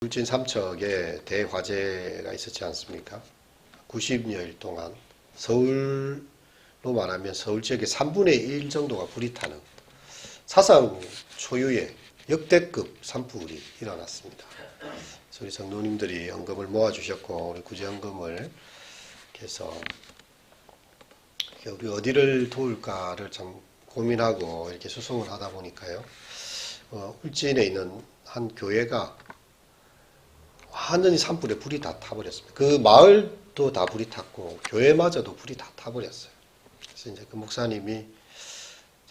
울진 삼척에 대화재가 있었지 않습니까? 90여일 동안 서울로 말하면 서울 지역의 3분의 1 정도가 불이 타는 사상 초유의 역대급 산불이 일어났습니다. 그래서 우리 성도님들이 헌금을 모아주셨고 우리 구제헌금을 해서 우리 어디를 도울까를 참 고민하고 이렇게 수송을 하다 보니까요. 울진에 있는 한 교회가 완전히 산불에 불이 다 타버렸습니다. 그 마을도 다 불이 탔고 교회마저도 불이 다 타버렸어요. 그래서 이제 그 목사님이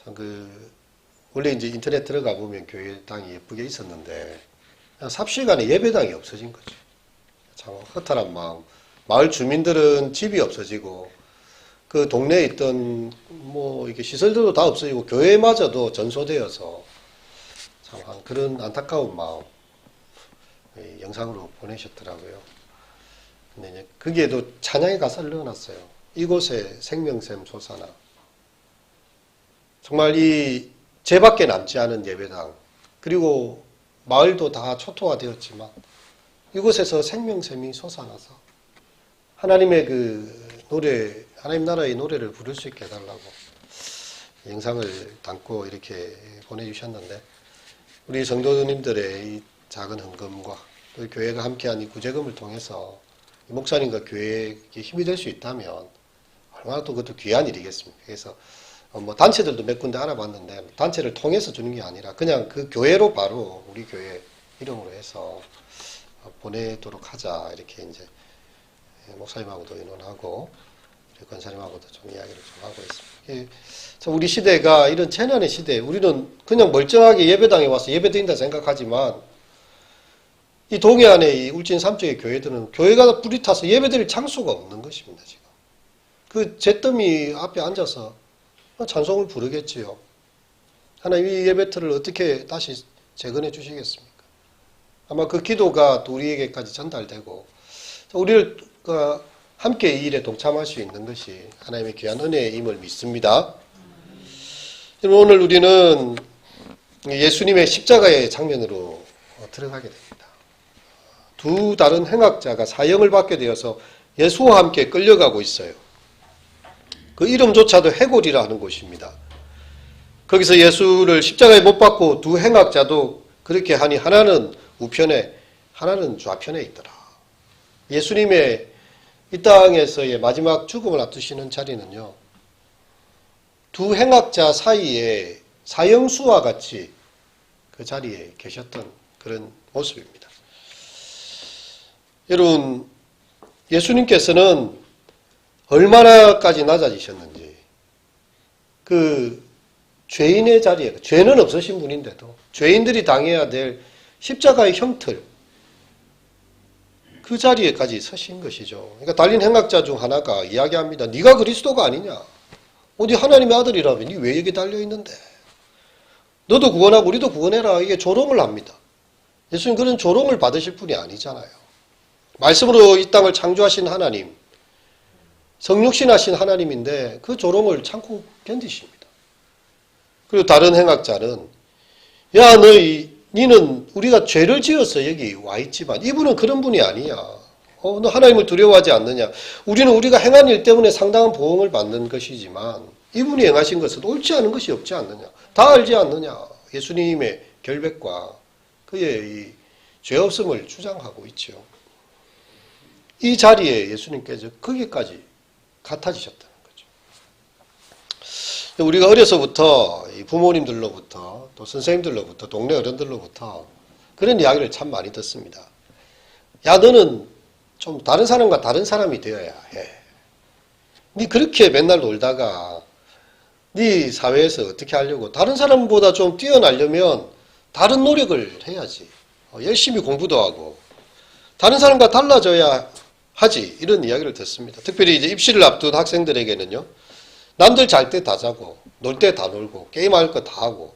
참 원래 이제 인터넷 들어가 보면 교회당이 예쁘게 있었는데 삽시간에 예배당이 없어진 거죠. 참 허탈한 마음. 마을 주민들은 집이 없어지고 그 동네에 있던 이렇게 시설들도 다 없어지고 교회마저도 전소되어서 참 그런 안타까운 마음. 영상으로 보내셨더라고요. 근데 이제 거기에도 찬양의 가사를 넣어놨어요. 이곳에 생명샘 솟아나. 정말 이 죄밖에 남지 않은 예배당, 그리고 마을도 다 초토화되었지만 이곳에서 생명샘이 솟아나서 하나님의 그 노래, 하나님 나라의 노래를 부를 수 있게 해달라고 영상을 담고 이렇게 보내주셨는데, 우리 성도님들의 이 작은 헌금과 또 교회가 함께한 이 구제금을 통해서 이 목사님과 교회에 힘이 될 수 있다면 얼마나 또 그것도 귀한 일이겠습니까? 그래서 단체들도 몇 군데 알아봤는데 단체를 통해서 주는 게 아니라 그냥 그 교회로 바로 우리 교회 이름으로 해서 보내도록 하자, 이렇게 이제 목사님하고도 의논하고 권사님하고도 좀 이야기를 좀 하고 있습니다. 우리 시대가 이런 재난의 시대, 우리는 그냥 멀쩡하게 예배당에 와서 예배드린다 생각하지만 이 동해안의 이 울진 삼척의 교회들은 교회가 불이 타서 예배드릴 장소가 없는 것입니다. 지금 그 잿더미 앞에 앉아서 찬송을 부르겠지요. 하나님 이 예배터를 어떻게 다시 재건해 주시겠습니까? 아마 그 기도가 또 우리에게까지 전달되고 우리를 함께 이 일에 동참할 수 있는 것이 하나님의 귀한 은혜임을 믿습니다. 오늘 우리는 예수님의 십자가의 장면으로 들어가게 됩니다. 두 다른 행악자가 사형을 받게 되어서 예수와 함께 끌려가고 있어요. 그 이름조차도 해골이라 하는 곳입니다. 거기서 예수를 십자가에 못 박고 두 행악자도 그렇게 하니 하나는 우편에 하나는 좌편에 있더라. 예수님의 이 땅에서의 마지막 죽음을 앞두시는 자리는요, 두 행악자 사이에 사형수와 같이 그 자리에 계셨던 그런 모습입니다. 여러분, 예수님께서는 얼마나까지 낮아지셨는지, 그 죄인의 자리에, 죄는 없으신 분인데도 죄인들이 당해야 될 십자가의 형틀, 그 자리에까지 서신 것이죠. 그러니까 달린 행악자 중 하나가 이야기합니다. 네가 그리스도가 아니냐? 어디 하나님의 아들이라면 네 왜 여기 달려있는데? 너도 구원하고 우리도 구원해라. 이게 조롱을 합니다. 예수님 그런 조롱을 받으실 분이 아니잖아요. 말씀으로 이 땅을 창조하신 하나님, 성육신하신 하나님인데 그 조롱을 참고 견디십니다. 그리고 다른 행악자는 야, 니는 우리가 죄를 지어서 여기 와 있지만 이분은 그런 분이 아니야. 너 하나님을 두려워하지 않느냐. 우리는 우리가 행한 일 때문에 상당한 보응을 받는 것이지만 이분이 행하신 것은 옳지 않은 것이 없지 않느냐. 다 알지 않느냐. 예수님의 결백과 그의 이 죄 없음을 주장하고 있죠. 이 자리에 예수님께서 거기까지 같아지셨다는 거죠. 우리가 어려서부터 부모님들로부터 또 선생님들로부터 동네 어른들로부터 그런 이야기를 참 많이 듣습니다. 야, 너는 좀 다른 사람과 다른 사람이 되어야 해. 네 그렇게 맨날 놀다가 네 사회에서 어떻게 하려고, 다른 사람보다 좀 뛰어나려면 다른 노력을 해야지. 열심히 공부도 하고 다른 사람과 달라져야 하지, 이런 이야기를 듣습니다. 특별히 이제 입시를 앞둔 학생들에게는요, 남들 잘 때 다 자고 놀 때 다 놀고 게임할 거 다 하고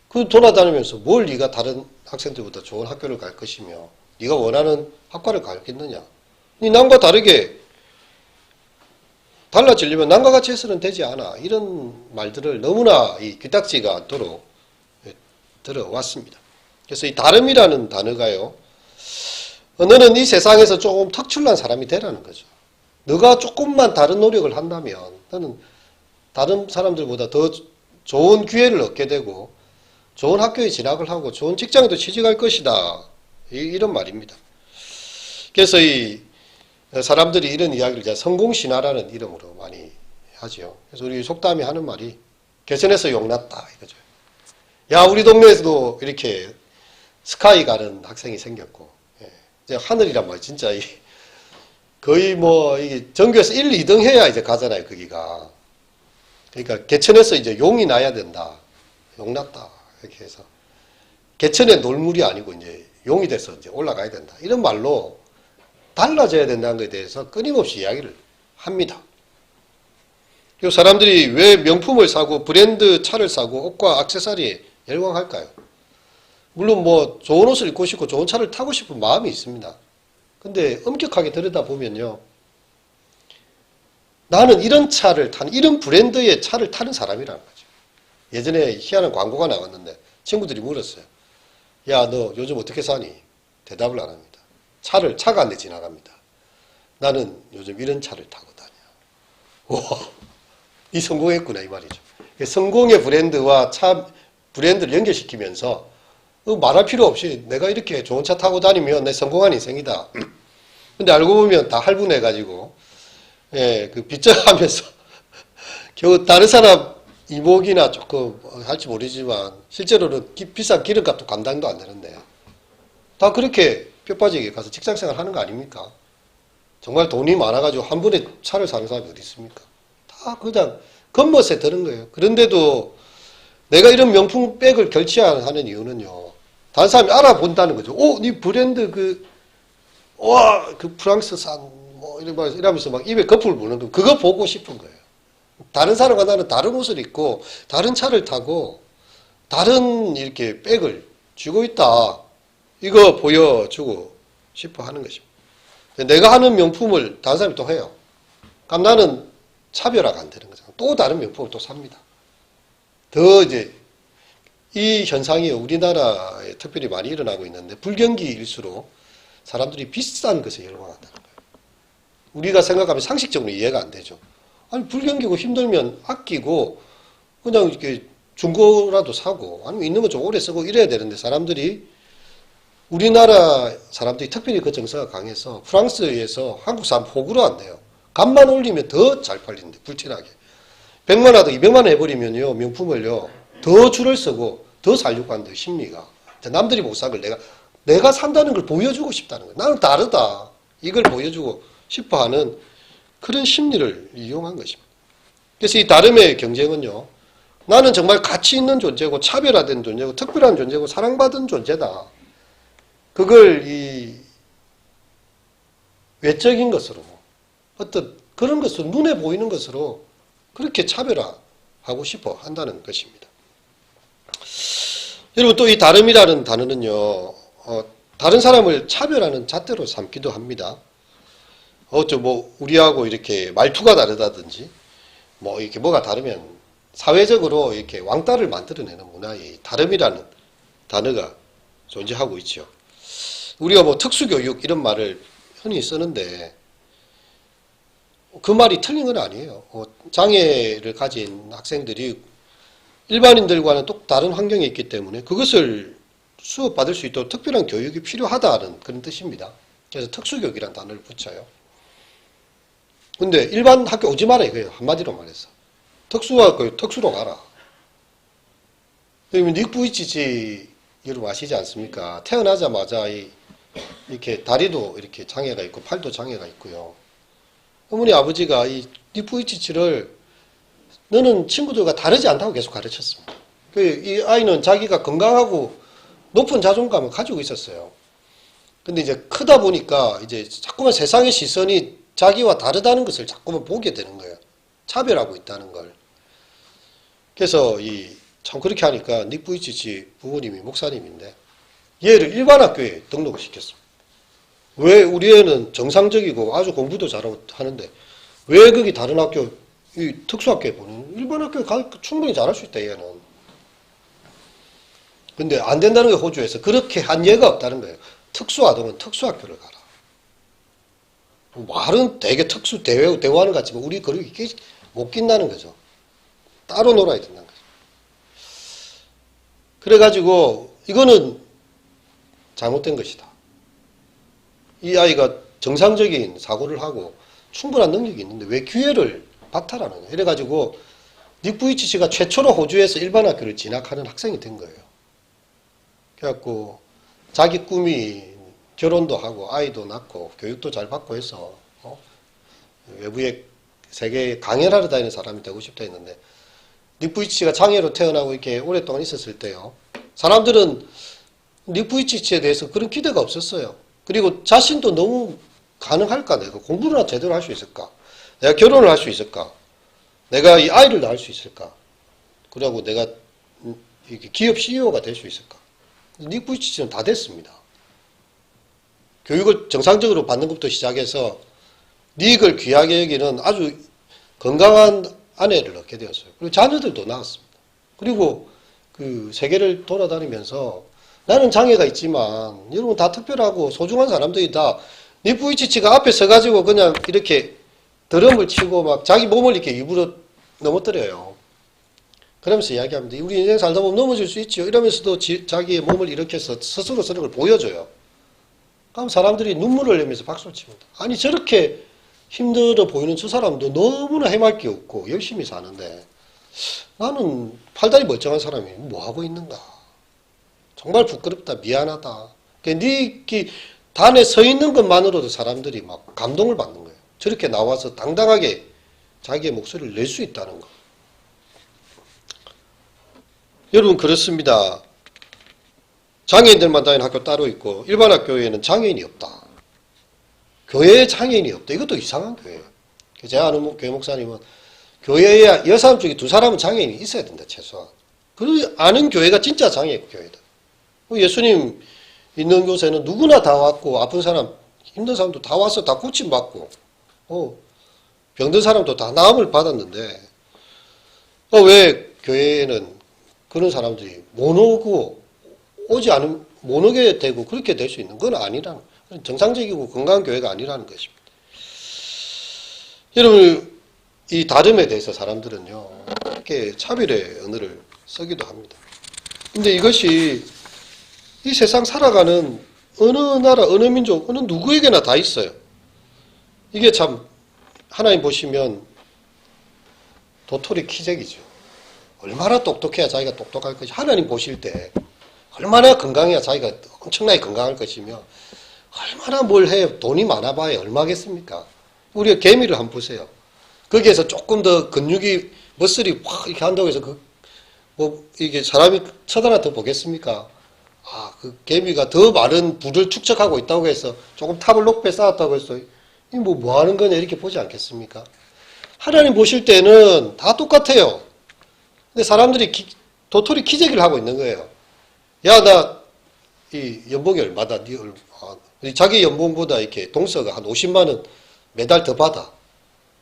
그 돌아다니면서 뭘 네가 다른 학생들보다 좋은 학교를 갈 것이며 네가 원하는 학과를 가겠느냐. 네 남과 다르게 달라지려면 남과 같이 해서는 되지 않아. 이런 말들을 너무나 이 귀딱지가 않도록 들어왔습니다. 그래서 이 다름이라는 단어가요, 너는 이 세상에서 조금 특출난 사람이 되라는 거죠. 너가 조금만 다른 노력을 한다면 너는 다른 사람들보다 더 좋은 기회를 얻게 되고 좋은 학교에 진학을 하고 좋은 직장에도 취직할 것이다. 이런 말입니다. 그래서 이 사람들이 이런 이야기를 이제 성공신화라는 이름으로 많이 하죠. 그래서 우리 속담이 하는 말이 개천에서 용났다 이거죠. 야, 우리 동네에서도 이렇게 스카이 가는 학생이 생겼고, 이제 하늘이란 말 진짜 거의 뭐 이게 전교에서 1, 2등 해야 이제 가잖아요, 거기가. 그러니까 개천에서 이제 용이 나야 된다. 용났다. 이렇게 해서 개천의 놀물이 아니고 이제 용이 돼서 이제 올라가야 된다. 이런 말로 달라져야 된다는 것에 대해서 끊임없이 이야기를 합니다. 그리고 사람들이 왜 명품을 사고 브랜드 차를 사고 옷과 액세서리에 열광할까요? 물론 뭐 좋은 옷을 입고 싶고 좋은 차를 타고 싶은 마음이 있습니다. 근데 엄격하게 들여다보면요. 나는 이런 차를 타는, 이런 브랜드의 차를 타는 사람이라는 거죠. 예전에 희한한 광고가 나왔는데 친구들이 물었어요. 야, 너 요즘 어떻게 사니? 대답을 안 합니다. 차가 안 돼 지나갑니다. 나는 요즘 이런 차를 타고 다녀. 와, 이 성공했구나 이 말이죠. 성공의 브랜드와 브랜드를 연결시키면서 말할 필요 없이 내가 이렇게 좋은 차 타고 다니면 내 성공한 인생이다. 근데 알고 보면 다 할부내가지고, 그 빚져가면서 겨우 다른 사람 이목이나 조금 할지 모르지만 실제로는 비싼 기름값도 감당도 안 되는데 다 그렇게 뼈빠지게 가서 직장생활 하는 거 아닙니까? 정말 돈이 많아가지고 한 번에 차를 사는 사람이 어디 있습니까? 다 그냥 겉멋에 드는 거예요. 그런데도 내가 이런 명품 백을 결제하는 이유는요. 다른 사람이 알아본다는 거죠. 네 브랜드 그 프랑스산 뭐 이러면서 막 입에 거품을 부는 거 그거 보고 싶은 거예요. 다른 사람과 나는 다른 옷을 입고 다른 차를 타고 다른 이렇게 백을 쥐고 있다. 이거 보여주고 싶어 하는 것입니다. 내가 하는 명품을 다른 사람이 또 해요. 그럼 나는 차별화가 안 되는 거잖아. 또 다른 명품을 또 삽니다. 더 이제 이 현상이 우리나라에 특별히 많이 일어나고 있는데 불경기일수록 사람들이 비싼 것에 열광한다는 거예요. 우리가 생각하면 상식적으로 이해가 안 되죠. 아니 불경기고 힘들면 아끼고 그냥 이렇게 중고라도 사고 아니면 있는 거 좀 오래 쓰고 이래야 되는데 사람들이 우리나라 사람들이 특별히 그 정서가 강해서 프랑스에서 한국 사람 호구로 안 돼요. 값만 올리면 더 잘 팔리는데 불티나게 100만 하도 200만 원 해버리면요 명품을요 더 줄을 서고 더 살려고 한대요 심리가. 남들이 못 산 걸 내가 산다는 걸 보여주고 싶다는 거예요. 나는 다르다 이걸 보여주고 싶어하는 그런 심리를 이용한 것입니다. 그래서 이 다름의 경쟁은요 나는 정말 가치 있는 존재고 차별화된 존재고 특별한 존재고 사랑받은 존재다. 그걸 이 외적인 것으로 어떤 그런 것으로 눈에 보이는 것으로 그렇게 차별화하고 싶어 한다는 것입니다. 여러분 또 이 다름이라는 단어는요 다른 사람을 차별하는 잣대로 삼기도 합니다. 뭐 우리하고 이렇게 말투가 다르다든지 뭐 이렇게 뭐가 다르면 사회적으로 이렇게 왕따를 만들어내는 문화의 다름이라는 단어가 존재하고 있죠. 우리가 뭐 특수교육 이런 말을 흔히 쓰는데 그 말이 틀린 건 아니에요. 장애를 가진 학생들이 일반인들과는 또 다른 환경에 있기 때문에 그것을 수업받을 수 있도록 특별한 교육이 필요하다는 그런 뜻입니다. 그래서 특수교육이라는 단어를 붙여요. 근데 일반 학교 오지 마라 이거예요. 한마디로 말해서. 특수학교 특수로 가라. 그러면 닉부이치지 여러분 아시지 않습니까? 태어나자마자 이렇게 다리도 이렇게 장애가 있고 팔도 장애가 있고요. 어머니 아버지가 이 닉부이치치를 너는 친구들과 다르지 않다고 계속 가르쳤습니다. 이 아이는 자기가 건강하고 높은 자존감을 가지고 있었어요. 근데 이제 크다 보니까 이제 자꾸만 세상의 시선이 자기와 다르다는 것을 자꾸만 보게 되는 거예요. 차별하고 있다는 걸. 그래서 참 그렇게 하니까 닉 부이치치 부모님이 목사님인데 얘를 일반 학교에 등록을 시켰습니다. 왜 우리 애는 정상적이고 아주 공부도 잘하고 하는데 왜 거기 다른 학교 이 특수학교에 보내는 일반 학교에 충분히 잘할 수 있다 얘는. 근데 안 된다는 게 호주에서 그렇게 한 예가 없다는 거예요. 특수아동은 특수학교를 가라. 말은 되게 특수 대우하는 것 같지만 우리 그렇게 못 낀다는 거죠. 따로 놀아야 된다는 거죠. 그래가지고 이거는 잘못된 것이다. 이 아이가 정상적인 사고를 하고 충분한 능력이 있는데 왜 기회를 박탈하느냐. 이래가지고 닉 부이치치가 최초로 호주에서 일반 학교를 진학하는 학생이 된 거예요. 그래갖고 자기 꿈이 결혼도 하고 아이도 낳고 교육도 잘 받고 해서 외부에 세계에 강연하러 다니는 사람이 되고 싶다 했는데 닉 부이치치가 장애로 태어나고 이렇게 오랫동안 있었을 때요. 사람들은 닉 부이치치에 대해서 그런 기대가 없었어요. 그리고 자신도 너무 가능할까? 내가 공부를 제대로 할 수 있을까? 내가 결혼을 할 수 있을까? 내가 이 아이를 낳을 수 있을까? 그리고 내가 기업 CEO가 될 수 있을까? 닉 부이치치는 다 됐습니다. 교육을 정상적으로 받는 것부터 시작해서 닉을 귀하게 여기는 아주 건강한 아내를 얻게 되었어요. 그리고 자녀들도 낳았습니다. 그리고 그 세계를 돌아다니면서 나는 장애가 있지만 여러분 다 특별하고 소중한 사람들이다. 닉 부이치치가 앞에 서가지고 그냥 이렇게 드럼을 치고 막 자기 몸을 이렇게 일부러 넘어뜨려요. 그러면서 이야기합니다. 우리 인생 살다 보면 넘어질 수 있죠. 이러면서도 자기의 몸을 일으켜서 스스로 쓰는 걸 보여줘요. 그럼 사람들이 눈물을 흘리면서 박수를 칩니다. 아니 저렇게 힘들어 보이는 저 사람도 너무나 해맑게 웃고 열심히 사는데 나는 팔다리 멀쩡한 사람이 뭐하고 있는가. 정말 부끄럽다. 미안하다. 닉이 단에 서 있는 것만으로도 사람들이 막 감동을 받는 거예요. 저렇게 나와서 당당하게 자기의 목소리를 낼 수 있다는 거. 여러분 그렇습니다. 장애인들만 다니는 학교 따로 있고 일반 학교에는 장애인이 없다. 교회에 장애인이 없다. 이것도 이상한 교회예요. 제가 아는 교회 목사님은 교회에 6사람 중에 2사람은 장애인이 있어야 된다. 최소한. 그 아는 교회가 진짜 장애 교회다. 예수님 있는 곳에는 누구나 다 왔고 아픈 사람, 힘든 사람도 다 와서 다 고침받고 병든 사람도 다 나음을 받았는데 왜 교회에는 그런 사람들이 못 오고 오지 않으면 못 오게 되고 그렇게 될 수 있는 건 아니라는 정상적이고 건강한 교회가 아니라는 것입니다. 여러분 이 다름에 대해서 사람들은요 이렇게 차별의 언어를 쓰기도 합니다. 근데 이것이 이 세상 살아가는 어느 나라, 어느 민족, 어느 누구에게나 다 있어요. 이게 참 하나님 보시면 도토리 키재기죠. 얼마나 똑똑해야 자기가 똑똑할 것이 하나님 보실 때 얼마나 건강해야 자기가 엄청나게 건강할 것이며 얼마나 뭘 해 돈이 많아봐야 얼마겠습니까? 우리가 개미를 한번 보세요. 거기에서 조금 더 근육이 머슬이 확 이렇게 한다고 해서 이게 사람이 쳐다나 더 보겠습니까? 그 개미가 더 많은 부를 축적하고 있다고 해서 조금 탑을 높게 쌓았다고 해서 이 뭐 하는 거냐 이렇게 보지 않겠습니까? 하나님 보실 때는 다 똑같아요. 근데 사람들이 도토리 키재기를 하고 있는 거예요. 야, 나 이 연봉이 얼마다? 자기 연봉보다 이렇게 동서가 한 50만 원 매달 더 받아.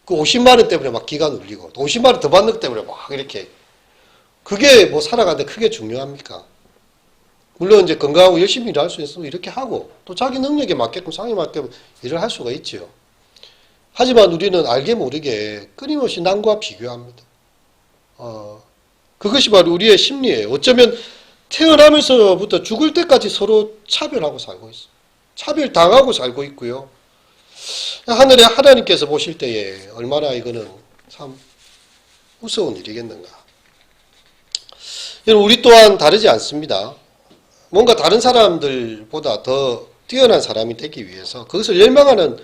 그 50만 원 때문에 막 기가 눌리고 50만 원 더 받는 것 때문에 막 이렇게 그게 뭐 살아가는데 크게 중요합니까? 물론 이제 건강하고 열심히 일할 수 있으면 이렇게 하고 또 자기 능력에 맞게끔 상에 맞게끔 일을 할 수가 있죠. 하지만 우리는 알게 모르게 끊임없이 남과 비교합니다. 그것이 바로 우리의 심리예요. 어쩌면 태어나면서부터 죽을 때까지 서로 차별하고 살고 있어요. 차별당하고 살고 있고요. 하늘에 하나님께서 보실 때에 얼마나 이거는 참 무서운 일이겠는가. 여러분 우리 또한 다르지 않습니다. 뭔가 다른 사람들보다 더 뛰어난 사람이 되기 위해서 그것을 열망하는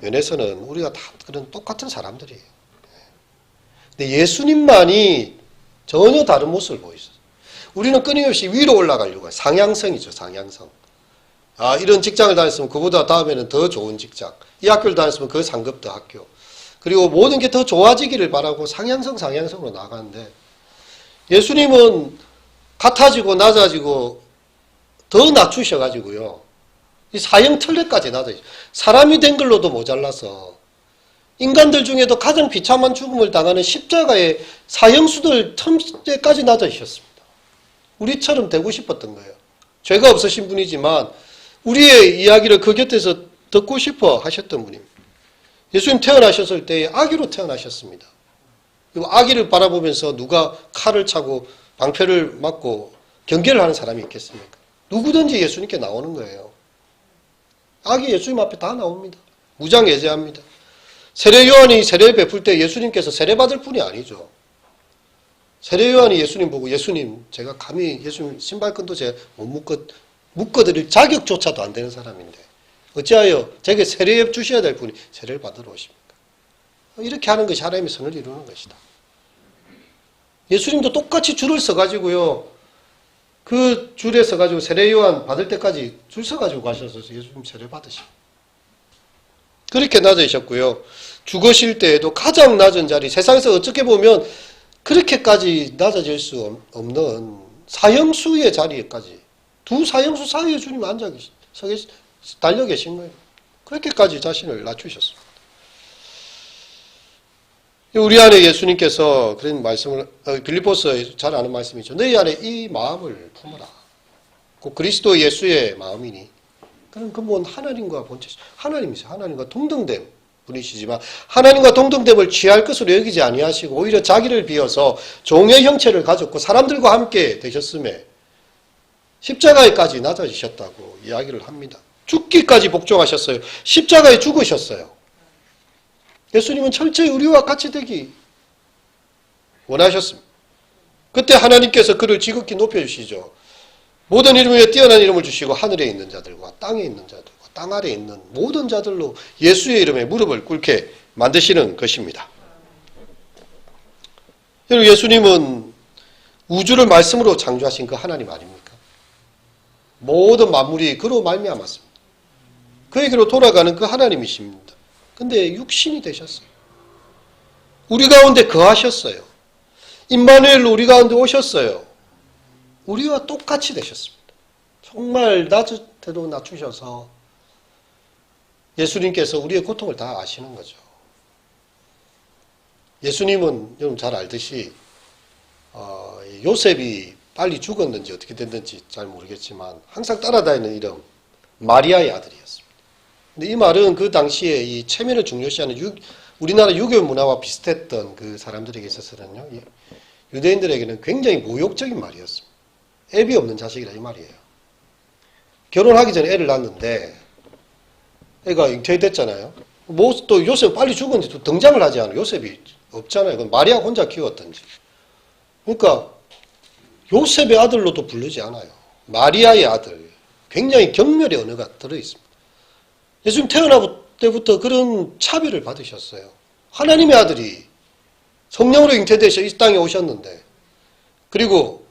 면에서는 우리가 다 그런 똑같은 사람들이에요. 근데 예수님만이 전혀 다른 모습을 보이죠. 우리는 끊임없이 위로 올라가려고 해요. 상향성이죠. 상향성. 이런 직장을 다녔으면 그보다 다음에는 더 좋은 직장. 이 학교를 다녔으면 그 상급 더 학교. 그리고 모든 게 더 좋아지기를 바라고 상향성으로 나가는데 예수님은 같아지고 낮아지고 더 낮추셔가지고요. 이 사형 틀레까지 낮아지죠. 사람이 된 걸로도 모자라서 인간들 중에도 가장 비참한 죽음을 당하는 십자가의 사형수들 틈새까지 낮아지셨습니다. 우리처럼 되고 싶었던 거예요. 죄가 없으신 분이지만 우리의 이야기를 그 곁에서 듣고 싶어 하셨던 분입니다. 예수님 태어나셨을 때 아기로 태어나셨습니다. 그리고 아기를 바라보면서 누가 칼을 차고 방패를 맞고 경계를 하는 사람이 있겠습니까? 누구든지 예수님께 나오는 거예요. 아기 예수님 앞에 다 나옵니다. 무장예제합니다. 세례 요한이 세례를 베풀 때 예수님께서 세례 받을 뿐이 아니죠. 세례 요한이 예수님 보고 예수님 제가 감히 예수님 신발끈도 제가 못 묶어드릴 자격조차도 안 되는 사람인데 어찌하여 제게 세례 주셔야 될 분이 세례를 받으러 오십니까? 이렇게 하는 것이 하나님의 선을 이루는 것이다. 예수님도 똑같이 줄을 서가지고요. 그 줄에 서가지고 세례 요한 받을 때까지 줄 서가지고 가셔서 예수님 세례 받으십니다. 그렇게 낮으셨고요. 죽으실 때에도 가장 낮은 자리, 세상에서 어떻게 보면 그렇게까지 낮아질 수 없는 사형수의 자리에까지, 두 사형수 사이에 주님 앉아 달려 계신 거예요. 그렇게까지 자신을 낮추셨습니다. 우리 안에 예수님께서 그런 말씀을, 빌립보서에 잘 아는 말씀이죠. 너희 안에 이 마음을 품어라. 그 그리스도 예수의 마음이니. 그런 근본 하나님과 본체, 하나님이세요. 하나님과 동등됨 분이시지만 하나님과 동등됨을 취할 것으로 여기지 아니하시고 오히려 자기를 비워서 종의 형체를 가졌고 사람들과 함께 되셨음에 십자가에까지 낮아지셨다고 이야기를 합니다. 죽기까지 복종하셨어요. 십자가에 죽으셨어요. 예수님은 철저히 우리와 같이 되기 원하셨습니다. 그때 하나님께서 그를 지극히 높여주시죠. 모든 이름 위에 뛰어난 이름을 주시고 하늘에 있는 자들과 땅에 있는 자들과 땅 아래에 있는 모든 자들로 예수의 이름에 무릎을 꿇게 만드시는 것입니다. 여러분, 예수님은 우주를 말씀으로 창조하신 그 하나님 아닙니까? 모든 만물이 그로 말미암았습니다. 그에게로 돌아가는 그 하나님이십니다. 근데 육신이 되셨어요. 우리 가운데 거하셨어요. 임마누엘로 우리 가운데 오셨어요. 우리와 똑같이 되셨습니다. 정말 낮을 때도 낮추셔서 예수님께서 우리의 고통을 다 아시는 거죠. 예수님은 여러분 잘 알듯이 요셉이 빨리 죽었는지 어떻게 됐는지 잘 모르겠지만 항상 따라다니는 이름 마리아의 아들이었습니다. 근데 이 말은 그 당시에 이 체면을 중요시하는 우리나라 유교 문화와 비슷했던 그 사람들에게 있어서는요, 유대인들에게는 굉장히 모욕적인 말이었습니다. 애비 없는 자식이라 이 말이에요. 결혼하기 전에 애를 낳았는데 애가 잉태됐잖아요. 또 요셉 빨리 죽었는지 또 등장을 하지 않아요. 요셉이 없잖아요. 그건 마리아 혼자 키웠던지. 그러니까 요셉의 아들로도 부르지 않아요. 마리아의 아들. 굉장히 경멸의 언어가 들어있습니다. 예수님 태어날 때부터 그런 차별을 받으셨어요. 하나님의 아들이 성령으로 잉태되셔 이 땅에 오셨는데 그리고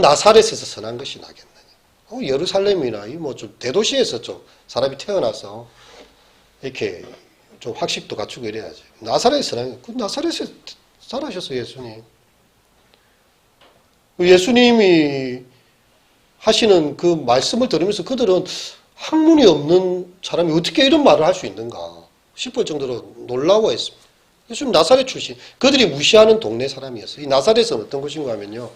나사렛에서 선한 것이 나겠느냐. 예루살렘이나 좀 대도시에서 좀 사람이 태어나서 이렇게 좀 학식도 갖추고 이래야지. 나사렛에서 선한 그 나사렛에서 살아셨어요, 예수님. 예수님이 하시는 그 말씀을 들으면서 그들은 학문이 없는 사람이 어떻게 이런 말을 할 수 있는가 싶을 정도로 놀라워했습니다. 예수님 나사렛 출신, 그들이 무시하는 동네 사람이었어요. 이 나사렛은 어떤 곳인가 하면요,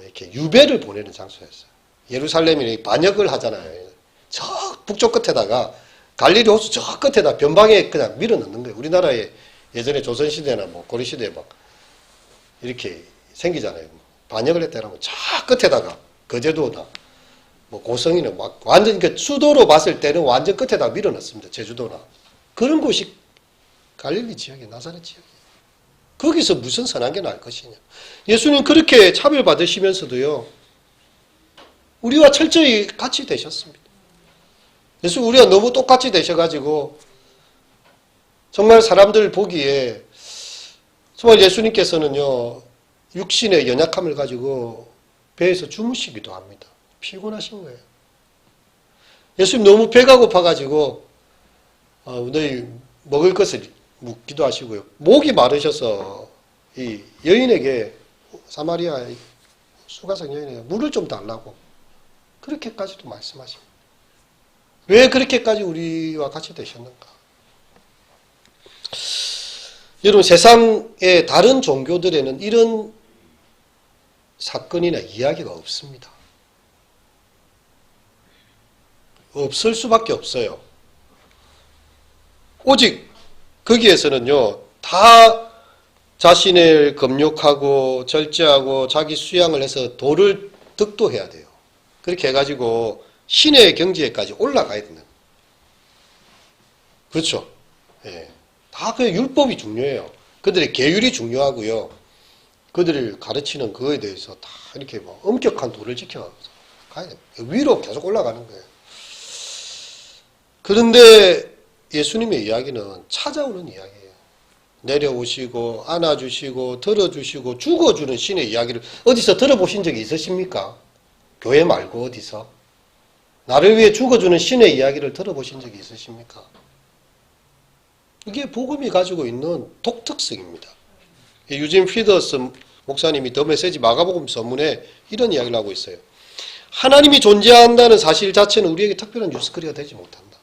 이렇게 유배를 보내는 장소였어요. 예루살렘이 반역을 하잖아요. 저 북쪽 끝에다가 갈릴리 호수 저 끝에다 변방에 그냥 밀어넣는 거예요. 우리나라에 예전에 조선시대나 고려시대에 막 이렇게 생기잖아요. 반역을 했다라면 저 끝에다가 거제도나 고성이나 막 완전 그 수도로 봤을 때는 완전 끝에다 밀어넣습니다. 제주도나. 그런 곳이 갈릴리 지역이 나사렛 지역이에요. 거기서 무슨 선한 게 나을 것이냐. 예수님 그렇게 차별받으시면서도요, 우리와 철저히 같이 되셨습니다. 예수 우리가 너무 똑같이 되셔가지고 정말 사람들 보기에 정말 예수님께서는요, 육신의 연약함을 가지고 배에서 주무시기도 합니다. 피곤하신 거예요. 예수님 너무 배가 고파가지고 너희 먹을 것을 묻기도 하시고요. 목이 마르셔서 이 여인에게, 사마리아 수가성 여인에게 물을 좀 달라고 그렇게까지도 말씀하십니다. 왜 그렇게까지 우리와 같이 되셨는가? 여러분, 세상의 다른 종교들에는 이런 사건이나 이야기가 없습니다. 없을 수밖에 없어요. 오직 거기에서는요, 다 자신을 검욕하고 절제하고 자기 수양을 해서 도를 득도해야 돼요. 그렇게 해가지고 신의 경지에까지 올라가야 된다. 그렇죠? 예. 다 그 율법이 중요해요. 그들의 계율이 중요하고요. 그들을 가르치는 그거에 대해서 다 이렇게 뭐 엄격한 도를 지켜 가야 돼요. 위로 계속 올라가는 거예요. 그런데 예수님의 이야기는 찾아오는 이야기예요. 내려오시고 안아주시고 들어주시고 죽어주는 신의 이야기를 어디서 들어보신 적이 있으십니까? 교회 말고 어디서? 나를 위해 죽어주는 신의 이야기를 들어보신 적이 있으십니까? 이게 복음이 가지고 있는 독특성입니다. 유진 피더스 목사님이 더 메시지 마가복음 서문에 이런 이야기를 하고 있어요. 하나님이 존재한다는 사실 자체는 우리에게 특별한 뉴스거리가 되지 못한다.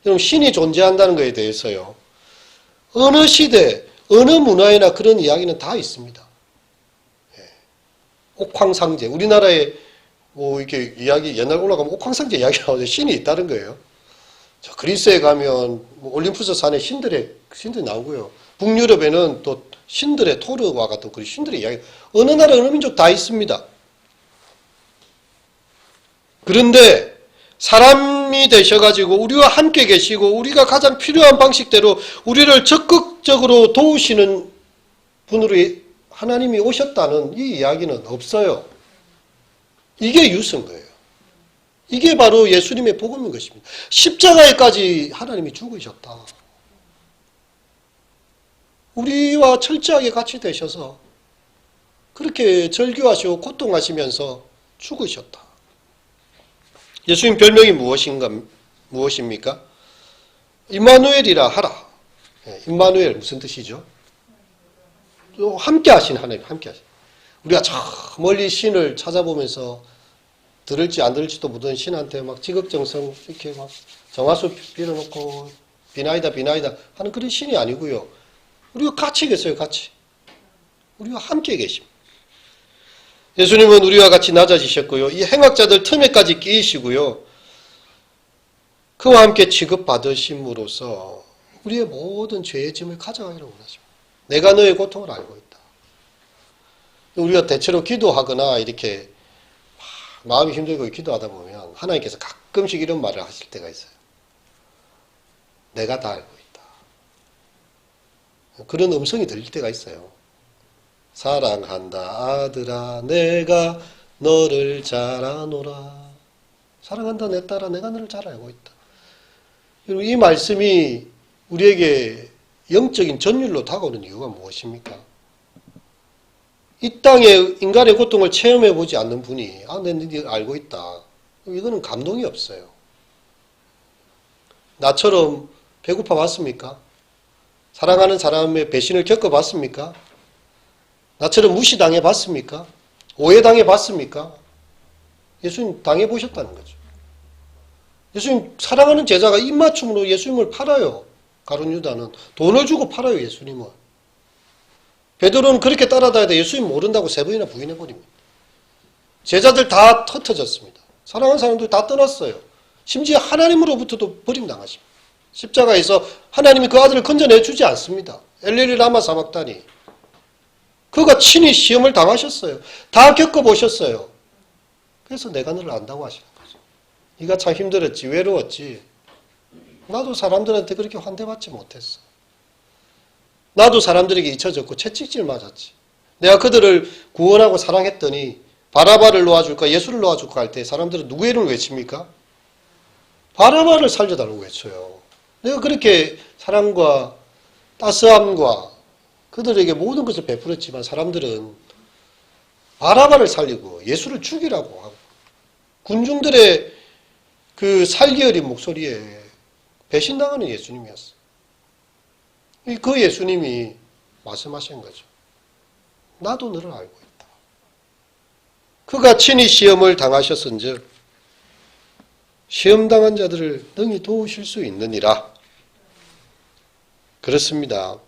여러분, 신이 존재한다는 것에 대해서요, 어느 시대, 어느 문화에나 그런 이야기는 다 있습니다. 옥황상제, 우리나라에 뭐 이렇게 이야기 옛날 올라가면 옥황상제 이야기 나오죠. 신이 있다는 거예요. 그리스에 가면 뭐 올림푸스 산에 신들이 나오고요. 북유럽에는 또 신들의 토르와 같은 그런 신들의 이야기, 어느 나라 어느 민족 다 있습니다. 그런데 사람이 되셔가지고 우리와 함께 계시고 우리가 가장 필요한 방식대로 우리를 적극적으로 도우시는 분으로 하나님이 오셨다는 이 이야기는 없어요. 이게 유서인 거예요. 이게 바로 예수님의 복음인 것입니다. 십자가에까지 하나님이 죽으셨다. 우리와 철저하게 같이 되셔서 그렇게 절규하시고 고통하시면서 죽으셨다. 예수님 별명이 무엇입니까? 임마누엘이라 하라. 임마누엘 무슨 뜻이죠? 함께 하신 하나님, 함께 하신. 우리가 저 멀리 신을 찾아보면서 들을지 안 들을지도 모르는 신한테 막 지극정성 이렇게 막 정화수 빌어놓고 비나이다 하는 그런 신이 아니고요. 우리가 같이 계세요, 같이. 우리와 함께 계십니다. 예수님은 우리와 같이 낮아지셨고요. 이 행악자들 틈에까지 끼이시고요. 그와 함께 취급받으심으로써 우리의 모든 죄의 짐을 가져가기를 원하십니다. 내가 너의 고통을 알고 있다. 우리가 대체로 기도하거나 이렇게 마음이 힘들고 기도하다 보면 하나님께서 가끔씩 이런 말을 하실 때가 있어요. 내가 다 알고 있다. 그런 음성이 들릴 때가 있어요. 사랑한다 아들아 내가 너를 잘 아노라. 사랑한다 내 딸아 내가 너를 잘 알고 있다. 여러분, 이 말씀이 우리에게 영적인 전율로 다가오는 이유가 무엇입니까? 이 땅에 인간의 고통을 체험해 보지 않는 분이 내가 알고 있다. 이거는 감동이 없어요. 나처럼 배고파 봤습니까? 사랑하는 사람의 배신을 겪어봤습니까? 나처럼 무시당해 봤습니까? 오해당해 봤습니까? 예수님 당해보셨다는 거죠. 예수님 사랑하는 제자가 입맞춤으로 예수님을 팔아요. 가룟 유다는 돈을 주고 팔아요. 예수님을. 베드로는 그렇게 따라다니다 예수님 모른다고 3번이나 부인해버립니다. 제자들 다 흩어졌습니다. 사랑하는 사람들 다 떠났어요. 심지어 하나님으로부터도 버림당하십니다. 십자가에서 하나님이 그 아들을 건져내주지 않습니다. 엘리리 라마 사박다니. 그가 친히 시험을 당하셨어요. 다 겪어보셨어요. 그래서 내가 너를 안다고 하시는 거죠. 네가 참 힘들었지, 외로웠지. 나도 사람들한테 그렇게 환대받지 못했어. 나도 사람들에게 잊혀졌고 채찍질 맞았지. 내가 그들을 구원하고 사랑했더니 바라바를 놓아줄까 예수를 놓아줄까 할 때 사람들은 누구 이름을 외칩니까? 바라바를 살려달라고 외쳐요. 내가 그렇게 사랑과 따스함과 그들에게 모든 것을 베풀었지만 사람들은 바라바를 살리고 예수를 죽이라고 하고 군중들의 그 살기 어린 목소리에 배신당하는 예수님이었어요. 그 예수님이 말씀하신 거죠. 나도 너를 알고 있다. 그가 친히 시험을 당하셨은즉 시험당한 자들을 능히 도우실 수 있느니라. 그렇습니다.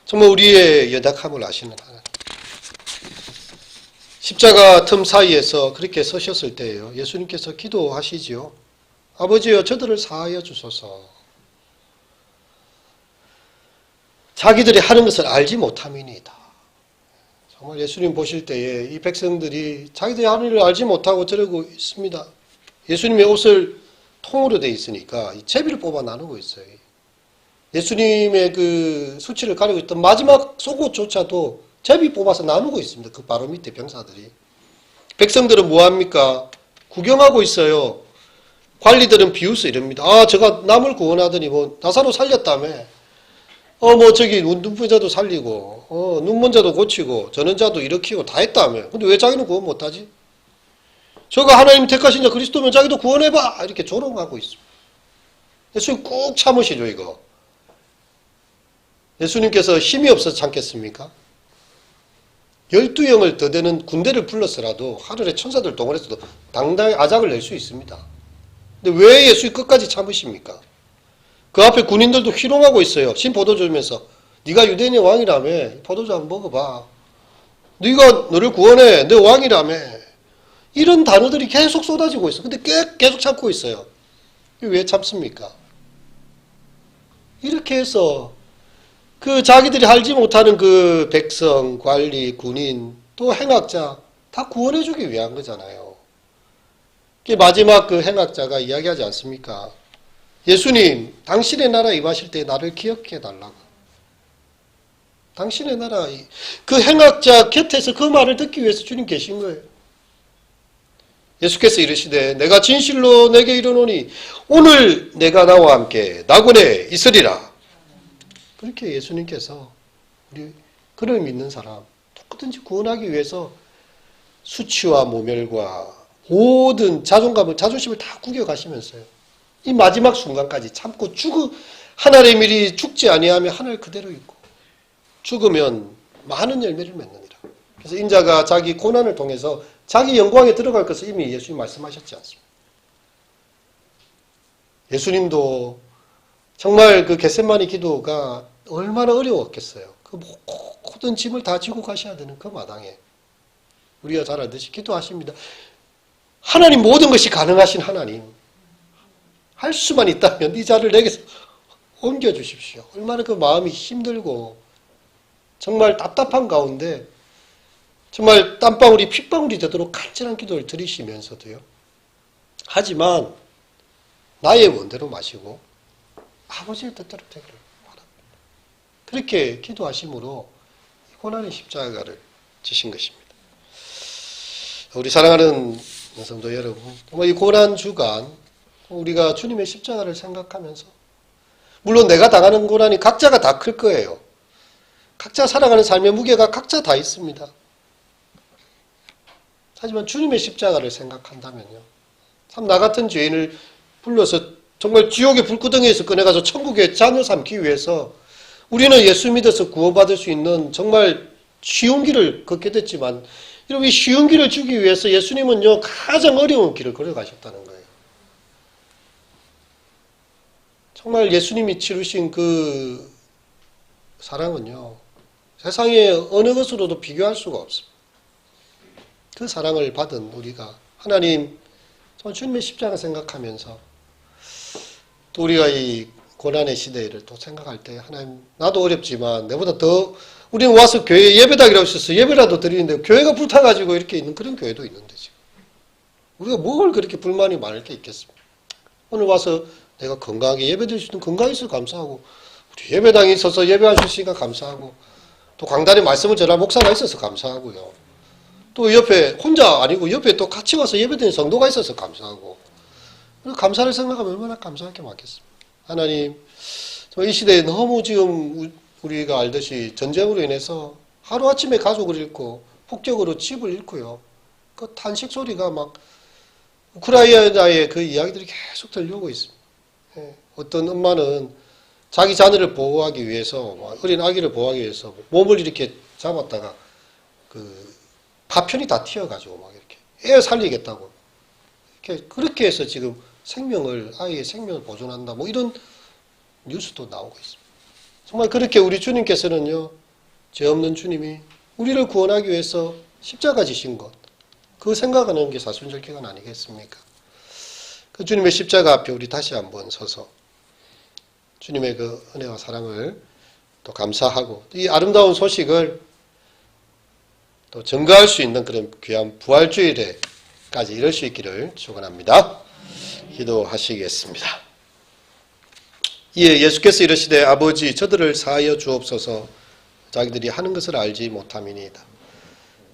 정말 우리의 연약함을 아시는 하나님. 십자가 틈 사이에서 그렇게 서셨을 때예요. 예수님께서 기도하시지요. 아버지여 저들을 사하여 주소서. 자기들이 하는 것을 알지 못함이니이다. 정말 예수님 보실 때에 이 백성들이 자기들이 하는 일을 알지 못하고 저러고 있습니다. 예수님의 옷을 통으로 되어 있으니까 이 제비를 뽑아 나누고 있어요. 예수님의 그 수치를 가리고 있던 마지막 속옷조차도 제비 뽑아서 나누고 있습니다. 그 바로 밑에 병사들이. 백성들은 뭐합니까? 구경하고 있어요. 관리들은 비웃어 이럽니다. 아, 제가 남을 구원하더니 뭐 나사로 살렸다며. 뭐 저기 눈먼자도 살리고, 눈먼자도 고치고, 전원자도 일으키고 다 했다며. 근데 왜 자기는 구원 못하지? 저가 하나님 택하신 자 그리스도면 자기도 구원해봐! 이렇게 조롱하고 있습니다. 예수님 꾹 참으시죠, 이거. 예수님께서 힘이 없어서 참겠습니까? 12영을 더 되는 군대를 불러서라도 하늘의 천사들 동원해서도 당당히 아작을 낼 수 있습니다. 근데 왜 예수님 끝까지 참으십니까? 그 앞에 군인들도 희롱하고 있어요. 신 포도주 주면서 네가 유대인의 왕이라며 포도주 한번 먹어봐. 네가 너를 구원해. 너 왕이라며. 이런 단어들이 계속 쏟아지고 있어요. 근데 계속 참고 있어요. 왜 참습니까? 이렇게 해서 그 자기들이 알지 못하는 그 백성, 관리, 군인, 또 행악자 다 구원해주기 위한 거잖아요. 마지막 그 행악자가 이야기하지 않습니까? 예수님, 당신의 나라 임하실 때 나를 기억해 달라고. 당신의 나라, 그 행악자 곁에서 그 말을 듣기 위해서 주님 계신 거예요. 예수께서 이르시되 내가 진실로 내게 이르노니 오늘 내가 나와 함께 낙원에 있으리라. 그렇게 예수님께서 우리 그를 믿는 사람 누구든지 구원하기 위해서 수치와 모멸과 모든 자존심을 다 구겨가시면서요. 이 마지막 순간까지 참고 하늘의 밀이 죽지 아니하며 하늘 그대로 있고 죽으면 많은 열매를 맺느니라. 그래서 인자가 자기 고난을 통해서 자기 영광에 들어갈 것을 이미 예수님 말씀하셨지 않습니까? 예수님도 정말 그 겟세마니 기도가 얼마나 어려웠겠어요. 그 모든 짐을 다 지고 가셔야 되는 그 마당에 우리가 잘 알듯이 기도하십니다. 하나님 모든 것이 가능하신 하나님, 할 수만 있다면 이 자를 내게서 옮겨주십시오. 얼마나 그 마음이 힘들고 정말 답답한 가운데 정말 땀방울이 핏방울이 되도록 간절한 기도를 드리시면서도요. 하지만 나의 원대로 마시고 아버지의 뜻대로 되기를 바랍니다. 그렇게 기도하심으로 고난의 십자가를 지신 것입니다. 우리 사랑하는 성도 여러분, 이 고난 주간 우리가 주님의 십자가를 생각하면서 물론 내가 당하는 고난이 각자가 다 클 거예요. 각자 살아가는 삶의 무게가 각자 다 있습니다. 하지만 주님의 십자가를 생각한다면요. 참 나 같은 죄인을 불러서 정말 지옥의 불구덩이에서 꺼내가서 천국의 자녀 삼기 위해서 우리는 예수 믿어서 구원받을 수 있는 정말 쉬운 길을 걷게 됐지만 여러분 이 쉬운 길을 주기 위해서 예수님은요 가장 어려운 길을 걸어가셨다는 거예요. 정말 예수님이 치르신 그 사랑은요 세상의 어느 것으로도 비교할 수가 없습니다. 그 사랑을 받은 우리가 하나님 주님의 십자가 생각하면서 또 우리가 이 고난의 시대를 또 생각할 때 하나님 나도 어렵지만 내보다 더 우리는 와서 교회 예배당이라고 있어서 예배라도 드리는데 교회가 불타가지고 이렇게 있는 그런 교회도 있는데 지금 우리가 뭘 그렇게 불만이 많을 게 있겠습니까? 오늘 와서 내가 건강하게 예배 드릴 수 있는 건강이 있어서 감사하고 우리 예배당에 있어서 예배할 수 있으니까 감사하고 또 강단에 말씀을 전할 목사가 있어서 감사하고요. 또 옆에 혼자 아니고 옆에 또 같이 와서 예배드리는 성도가 있어서 감사하고 감사를 생각하면 얼마나 감사할 게 많겠습니까? 하나님 이 시대에 너무 지금 우리가 알듯이 전쟁으로 인해서 하루아침에 가족을 잃고 폭격으로 집을 잃고요. 그 탄식 소리가 막 우크라이나의 그 이야기들이 계속 들려오고 있습니다. 어떤 엄마는 자기 자녀를 보호하기 위해서 어린 아기를 보호하기 위해서 몸을 이렇게 잡았다가 그 파편이 다 튀어가지고 막 이렇게 애 살리겠다고 이렇게 그렇게 해서 지금 아이의 생명을 보존한다 뭐 이런 뉴스도 나오고 있습니다. 정말 그렇게 우리 주님께서는요 죄 없는 주님이 우리를 구원하기 위해서 십자가 지신 것 그 생각하는 게 사순절기가 아니겠습니까? 그 주님의 십자가 앞에 우리 다시 한번 서서 주님의 그 은혜와 사랑을 또 감사하고 이 아름다운 소식을 또 증거할 수 있는 그런 귀한 부활주일에까지 이룰 수 있기를 축원합니다. 기도하시겠습니다. 이에 예수께서 이르시되 아버지 저들을 사하여 주옵소서 자기들이 하는 것을 알지 못함이니이다.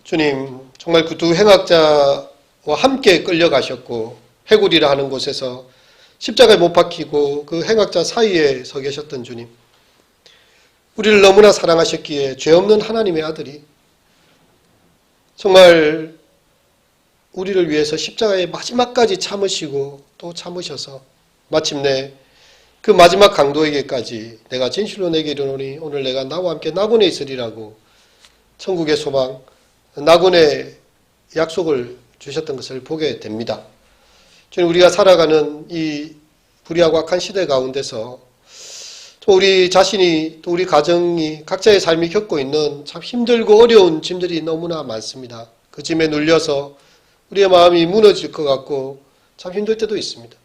주님 정말 그 두 행악자와 함께 끌려가셨고 해골이라 하는 곳에서 십자가에 못 박히고 그 행악자 사이에 서 계셨던 주님, 우리를 너무나 사랑하셨기에 죄 없는 하나님의 아들이 정말 우리를 위해서 십자가의 마지막까지 참으시고 또 참으셔서 마침내 그 마지막 강도에게까지 내가 진실로 내게 이르노니 오늘 내가 나와 함께 낙원에 있으리라고 천국의 소망, 낙원의 약속을 주셨던 것을 보게 됩니다. 주님, 우리가 살아가는 이 불의하고 악한 시대 가운데서 또 우리 자신이 또 우리 가정이 각자의 삶이 겪고 있는 참 힘들고 어려운 짐들이 너무나 많습니다. 그 짐에 눌려서 우리의 마음이 무너질 것 같고 참 힘들 때도 있습니다.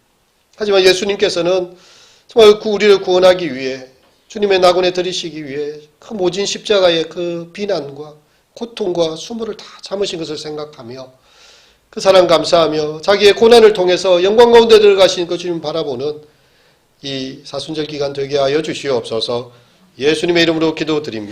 하지만 예수님께서는 정말 우리를 구원하기 위해 주님의 낙원에 들이시기 위해 그 모진 십자가의 그 비난과 고통과 수모를 다 참으신 것을 생각하며 그 사랑 감사하며 자기의 고난을 통해서 영광 가운데 들어가신 그 주님 바라보는 이 사순절 기간 되게 하여 주시옵소서. 예수님의 이름으로 기도드립니다.